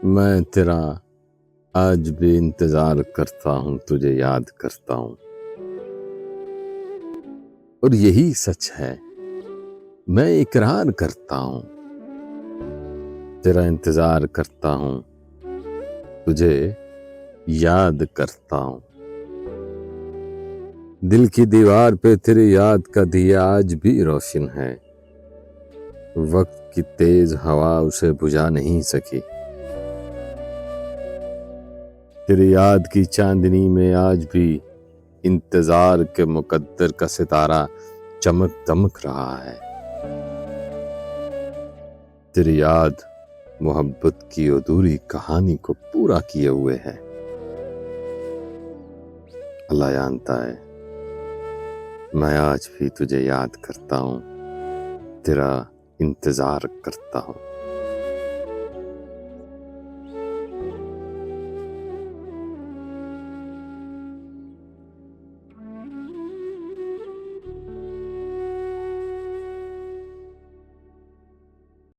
मैं तेरा आज भी इंतजार करता हूँ, तुझे याद करता हूँ। और यही सच है, मैं इकरार करता हूँ। तेरा इंतजार करता हूँ, तुझे याद करता हूँ। दिल की दीवार पे तेरी याद का दिया आज भी रोशन है। वक्त की तेज हवा उसे बुझा नहीं सकी। तेरी याद की चांदनी में आज भी इंतजार के मुकद्दर का सितारा चमक दमक रहा है। तेरी याद मोहब्बत की अधूरी कहानी को पूरा किए हुए है। अल्लाह जानता है, मैं आज भी तुझे याद करता हूँ, तेरा इंतजार करता हूँ।